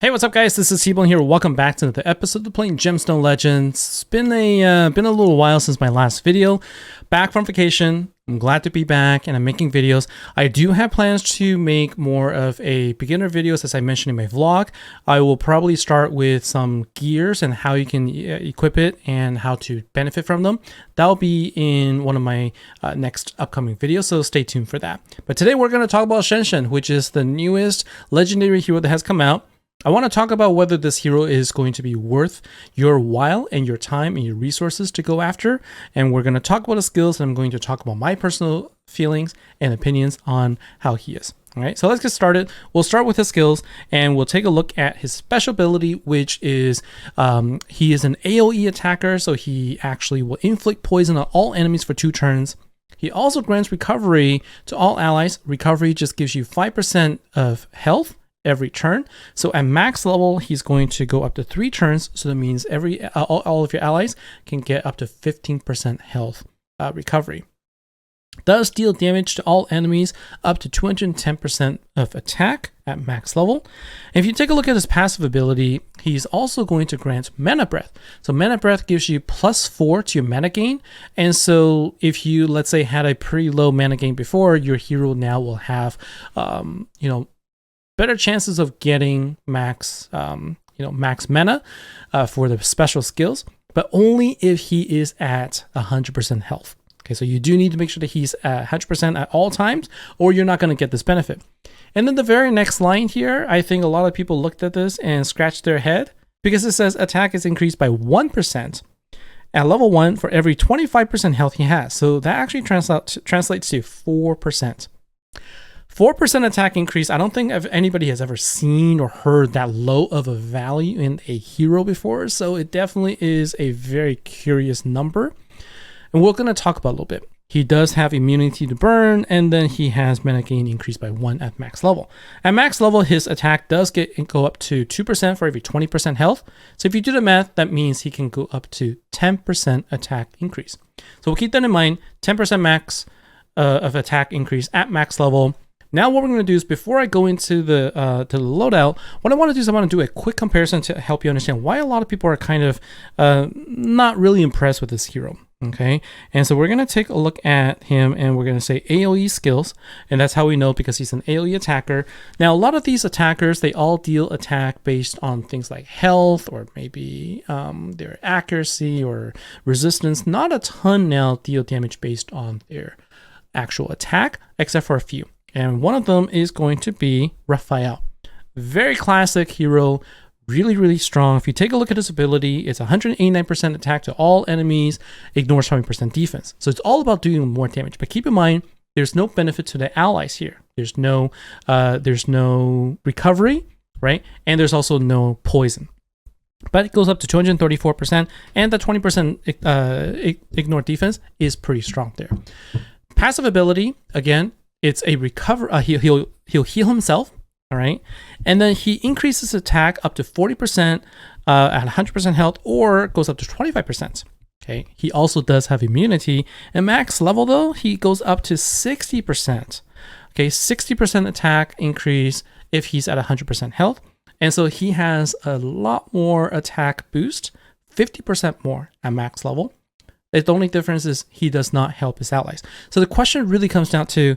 Hey, what's up, guys? This is T-Bone here. Welcome back to another episode of playing Gemstone Legends. It's been a little while since my last video. Back from vacation. I'm glad to be back, and I'm making videos. I do have plans to make more of a beginner videos, as I mentioned in my vlog. I will probably start with some gears and how you can equip it and how to benefit from them. That'll be in one of my next upcoming videos, so stay tuned for that. But today we're going to talk about Shenshen, which is the newest legendary hero that has come out. I want to talk about whether this hero is going to be worth your while and your time and your resources to go after. And we're going to talk about the skills, and I'm going to talk about my personal feelings and opinions on how he is. All right, so let's get started. We'll start with his skills, and we'll take a look at his special ability, which is he is an AoE attacker, so he actually will inflict poison on all enemies for 2 turns. He also grants recovery to all allies. Recovery just gives you 5% of health every turn. So at max level, he's going to go up to 3 turns. So that means all of your allies can get up to 15% health recovery. Does deal damage to all enemies up to 210% of attack at max level. And if you take a look at his passive ability, he's also going to grant mana breath. So mana breath gives you +4 to your mana gain. And so if you, let's say, had a pretty low mana gain before, your hero now will have, better chances of getting max mana for the special skills, but only if he is at 100% health. Okay, so you do need to make sure that he's at 100% at all times, or you're not going to get this benefit. And then the very next line here, I think a lot of people looked at this and scratched their head because it says attack is increased by 1% at level 1 for every 25% health he has. So that actually translates to 4%. 4% attack increase. I don't think anybody has ever seen or heard that low of a value in a hero before. So it definitely is a very curious number. And we're going to talk about it a little bit. He does have immunity to burn, and then he has mana gain increased by 1 at max level. At max level, his attack does go up to 2% for every 20% health. So if you do the math, that means he can go up to 10% attack increase. So we'll keep that in mind. 10% max of attack increase at max level. Now what we're going to do is, before I go into the loadout, what I want to do is I want to do a quick comparison to help you understand why a lot of people are kind of not really impressed with this hero. Okay, and so we're going to take a look at him, and we're going to say AoE skills, and that's how we know, because he's an AoE attacker. Now a lot of these attackers, they all deal attack based on things like health, or maybe their accuracy or resistance. Not a ton now deal damage based on their actual attack, except for a few. And one of them is going to be Raphael. Very classic hero, really, really strong. If you take a look at his ability, it's 189% attack to all enemies, ignores 20% defense. So it's all about doing more damage. But keep in mind, there's no benefit to the allies here. There's no recovery, right? And there's also no poison. But it goes up to 234%, and the 20% ignore defense is pretty strong there. Passive ability, again, it's a recover. He'll heal himself, all right, and then he increases attack up to 40% at 100% health, or goes up to 25%. Okay, he also does have immunity, and max level though he goes up to 60%. Okay, 60% attack increase if he's at 100% health, and so he has a lot more attack boost, 50% more at max level. The only difference is he does not help his allies. So the question really comes down to,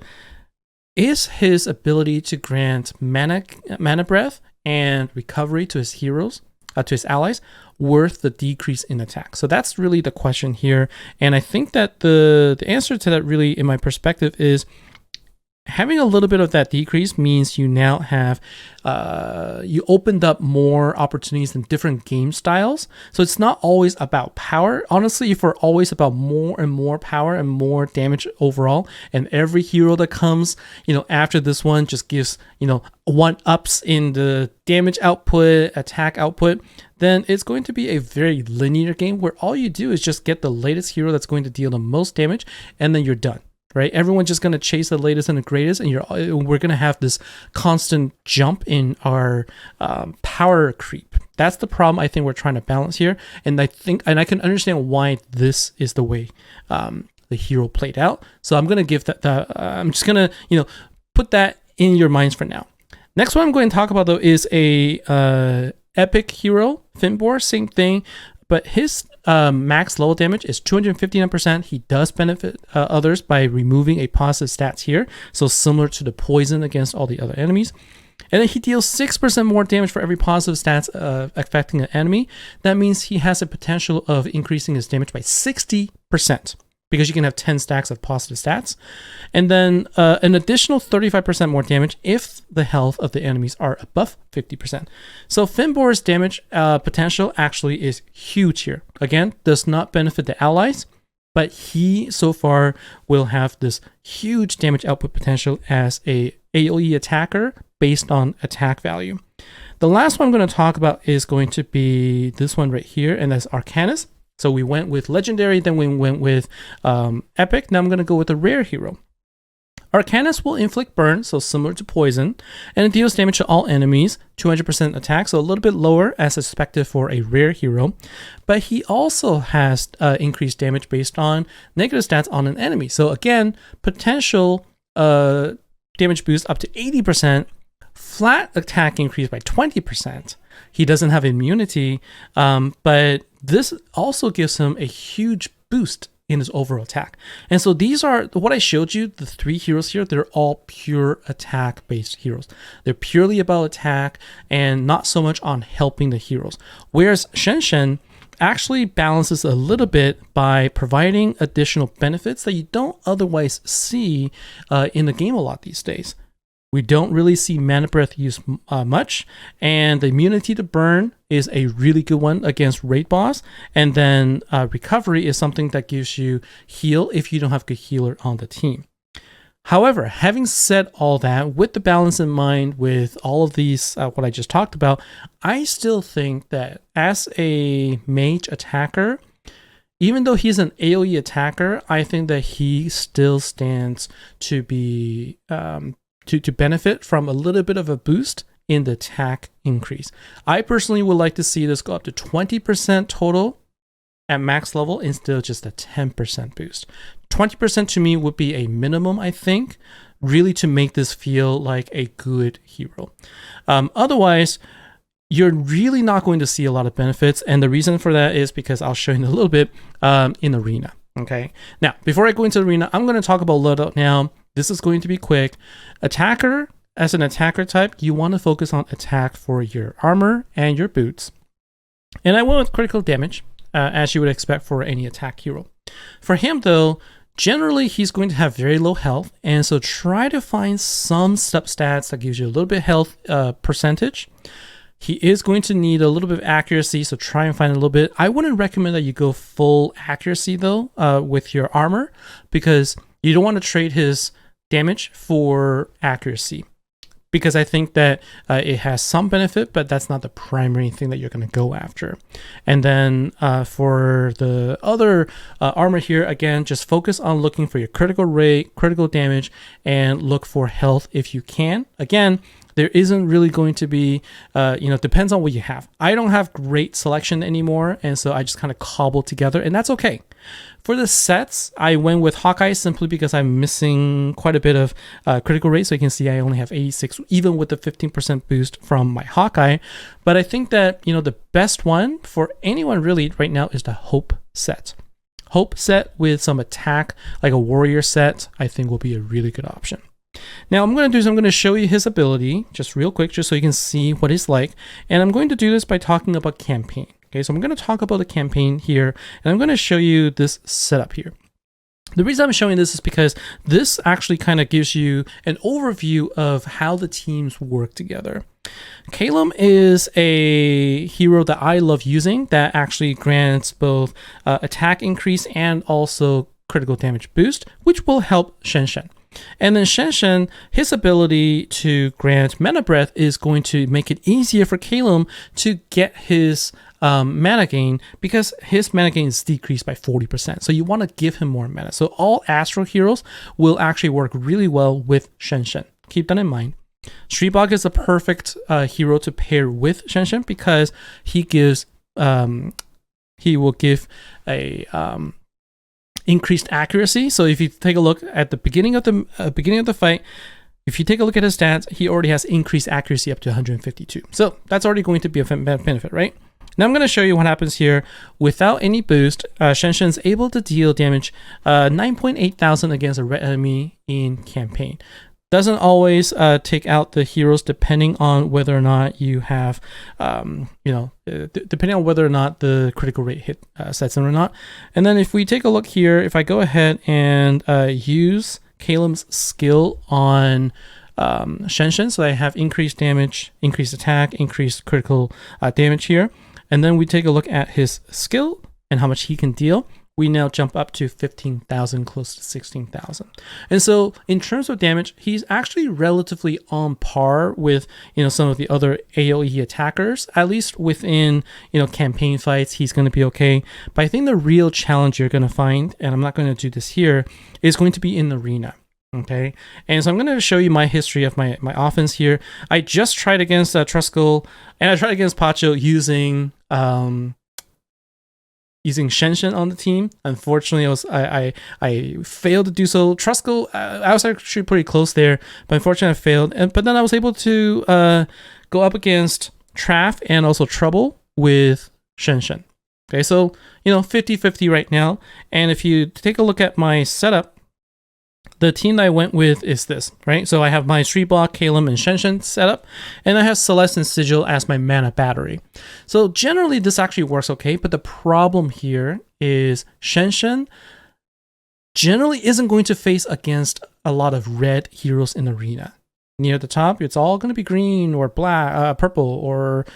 is his ability to grant mana breath and recovery to his heroes, to his allies, worth the decrease in attack? So that's really the question here. And I think that the answer to that, really, in my perspective, is having a little bit of that decrease means you now have, you opened up more opportunities in different game styles. So it's not always about power. Honestly, if we're always about more and more power and more damage overall, and every hero that comes, after this one just gives, 1-ups in the damage output, attack output, then it's going to be a very linear game where all you do is just get the latest hero that's going to deal the most damage, and then you're done. Right, everyone's just going to chase the latest and the greatest, and we're going to have this constant jump in our power creep. That's the problem I think we're trying to balance here, and I can understand why this is the way the hero played out. So I'm going to give that. I'm just going to put that in your minds for now. Next one I'm going to talk about though is a epic hero, Finbor, same thing, but his max level damage is 259%. He does benefit others by removing a positive stats here, so similar to the poison against all the other enemies. And then he deals 6% more damage for every positive stats affecting an enemy. That means he has a potential of increasing his damage by 60%, because you can have 10 stacks of positive stats. And then an additional 35% more damage if the health of the enemies are above 50%. So Finbor's damage potential actually is huge here. Again, does not benefit the allies, but he so far will have this huge damage output potential as a AoE attacker based on attack value. The last one I'm going to talk about is going to be this one right here, and that's Arcanus. So we went with Legendary, then we went with Epic. Now I'm going to go with a rare hero. Arcanus will inflict burn, so similar to poison, and it deals damage to all enemies, 200% attack, so a little bit lower as expected for a rare hero. But he also has increased damage based on negative stats on an enemy. So again, potential damage boost up to 80%, flat attack increase by 20%. He doesn't have immunity, but this also gives him a huge boost in his overall attack. And so these are what I showed you, the 3 heroes here. They're all pure attack based heroes. They're purely about attack and not so much on helping the heroes. Whereas Shenshen actually balances a little bit by providing additional benefits that you don't otherwise see in the game a lot these days. We don't really see Mana Breath used much, and the immunity to burn is a really good one against raid boss, and then recovery is something that gives you heal if you don't have a good healer on the team. However, having said all that, with the balance in mind, with all of these, what I just talked about, I still think that as a mage attacker, even though he's an AoE attacker, I think that he still stands to be to benefit from a little bit of a boost in the attack increase. I personally would like to see this go up to 20% total at max level instead of just a 10% boost. 20% to me would be a minimum, I think, really to make this feel like a good hero. Otherwise, you're really not going to see a lot of benefits, and the reason for that is because I'll show you in a little bit in Arena. Okay, now before I go into Arena, I'm going to talk about loadout now. This is going to be quick. Attacker, as an attacker type, you want to focus on attack for your armor and your boots. And I went with critical damage, as you would expect for any attack hero. For him though, generally he's going to have very low health, and so try to find some substats that gives you a little bit health percentage. He is going to need a little bit of accuracy, so try and find a little bit. I wouldn't recommend that you go full accuracy though with your armor, because you don't want to trade his damage for accuracy, because I think that it has some benefit, but that's not the primary thing that you're going to go after. And then for the other armor here, again, just focus on looking for your critical rate, critical damage, and look for health if you can. Again, there isn't really going to be, depends on what you have. I don't have great selection anymore, and so I just kind of cobbled together, and that's okay. For the sets, I went with Hawkeye simply because I'm missing quite a bit of critical rate. So you can see I only have 86, even with the 15% boost from my Hawkeye. But I think that, the best one for anyone really right now is the Hope set. Hope set with some attack, like a warrior set, I think will be a really good option. Now I'm going to show you his ability just real quick, just so you can see what he's like. And I'm going to do this by talking about campaign. Okay, so I'm going to talk about the campaign here, and I'm going to show you this setup here. The reason I'm showing this is because this actually kind of gives you an overview of how the teams work together. Calum is a hero that I love using that actually grants both attack increase and also critical damage boost, which will help Shenshen. And then Shenshen, his ability to grant Mana Breath is going to make it easier for Calum to get his mana gain, because his mana gain is decreased by 40%. So you want to give him more mana. So all Astral heroes will actually work really well with Shenshen. Keep that in mind. Shreebog is a perfect hero to pair with Shenshen because he will give a increased accuracy. So if you take a look at the beginning of the fight, if you take a look at his stats, he already has increased accuracy up to 152. So that's already going to be a benefit, right? Now I'm going to show you what happens here. Without any boost, Shenshen's able to deal damage 9.8 thousand against a red enemy in campaign. Doesn't always take out the heroes depending on whether or not you have, depending on whether or not the critical rate hit sets in or not. And then if we take a look here, if I go ahead and use Calum's skill on Shenshen, so I have increased damage, increased attack, increased critical damage here. And then we take a look at his skill and how much he can deal. We now jump up to 15,000, close to 16,000. And so in terms of damage, he's actually relatively on par with, some of the other AoE attackers, at least within, campaign fights, he's going to be okay. But I think the real challenge you're going to find, and I'm not going to do this here, is going to be in the arena. Okay, and so I'm going to show you my history of my offense here. I just tried against Truskull, and I tried against Pacho using Shenshen on the team. Unfortunately, I failed to do so. Truskull, I was actually pretty close there, but unfortunately I failed. But then I was able to go up against Traff and also Trouble with Shenshen. Okay, so 50-50 right now. And if you take a look at my setup, the team that I went with is this, right? So I have my Street Block, Calum, and Shenshen set up, and I have Celeste and Sigil as my mana battery. So generally, this actually works okay, but the problem here is Shenshen generally isn't going to face against a lot of red heroes in the arena. Near the top, it's all going to be green or black, purple, or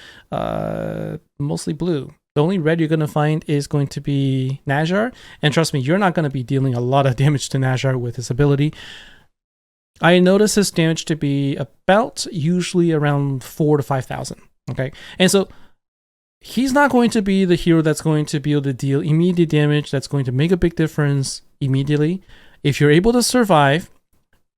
mostly blue. The only red you're going to find is going to be Nazar. And trust me, you're not going to be dealing a lot of damage to Nazar with his ability. I notice his damage to be about usually around 4,000 to 5,000. Okay. And so he's not going to be the hero that's going to be able to deal immediate damage that's going to make a big difference immediately. If you're able to survive,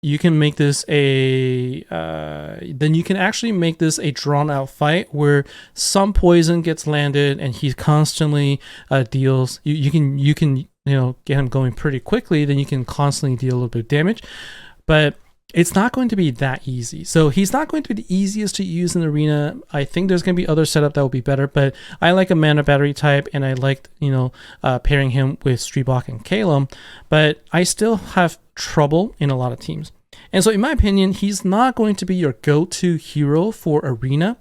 you can make this then you can actually make this a drawn out fight where some poison gets landed and he constantly deals. You can get him going pretty quickly. Then you can constantly deal a little bit of damage, but it's not going to be that easy. So he's not going to be the easiest to use in the arena. I think there's going to be other setup that will be better, but I like a mana battery type, and I liked pairing him with Street Block and Calum, but I still have trouble in a lot of teams. And so in my opinion, he's not going to be your go-to hero for arena,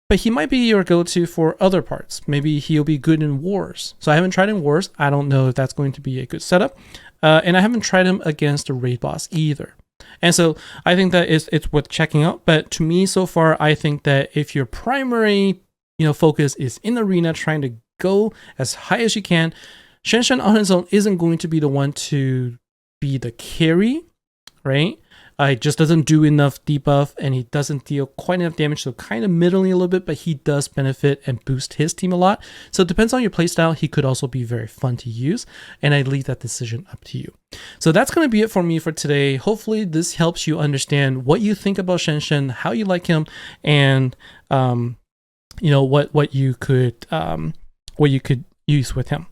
but he might be your go-to for other parts. Maybe he'll be good in wars. So I haven't tried in wars. I don't know if that's going to be a good setup. And I haven't tried him against a raid boss either. And so I think that it's worth checking out. But to me so far, I think that if your primary focus is in the arena, trying to go as high as you can, Shenshen on his own isn't going to be the one to be the carry, right? It just doesn't do enough debuff, and he doesn't deal quite enough damage, so kind of middling a little bit, but he does benefit and boost his team a lot. So it depends on your playstyle. He could also be very fun to use, and I leave that decision up to you. So that's going to be it for me for today. Hopefully this helps you understand what you think about Shenshen, how you like him, and what you could use with him.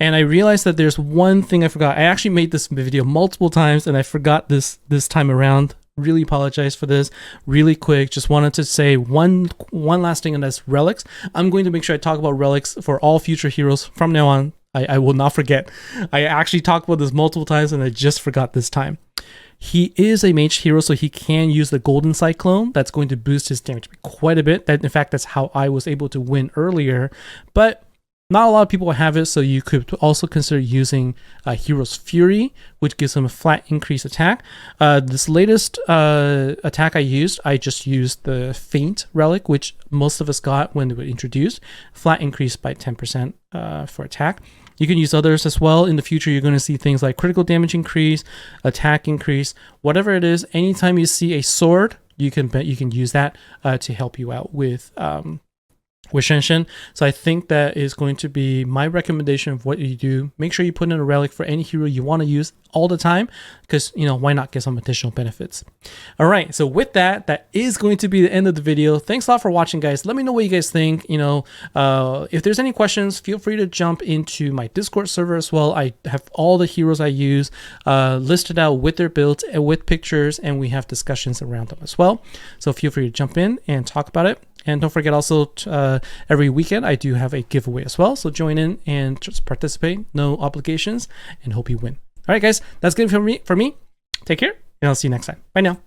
And I realized that there's one thing I forgot. I actually made this video multiple times and I forgot this time around. Really apologize for this. Really quick, just wanted to say one last thing, and that's relics. I'm going to make sure I talk about relics for all future heroes from now on. I will not forget. I actually talked about this multiple times and I just forgot this time. He is a mage hero, so he can use the Golden Cyclone. That's going to boost his damage quite a bit. In fact, that's how I was able to win earlier. But not a lot of people have it, so you could also consider using Hero's Fury, which gives him a flat increase attack. This latest attack I just used the Feint relic, which most of us got when they were introduced. Flat increase by 10% for attack. You can use others as well. In the future, you're going to see things like critical damage increase, attack increase, whatever it is. Anytime you see a sword, you can use that to help you out with with Shenshen. So I think that is going to be my recommendation of what you do. Make sure you put in a relic for any hero you want to use all the time, because, you know, why not get some additional benefits? All right, so with that, that is going to be the end of the video. Thanks a lot for watching, guys. Let me know what you guys think. You know, if there's any questions, feel free to jump into my Discord server as well. I have all the heroes I use listed out with their builds and with pictures, and we have discussions around them as well. So feel free to jump in and talk about it. And don't forget also, every weekend I do have a giveaway as well. So join in and just participate, no obligations, and hope you win. All right, guys, that's good for me. Take care, and I'll see you next time. Bye now.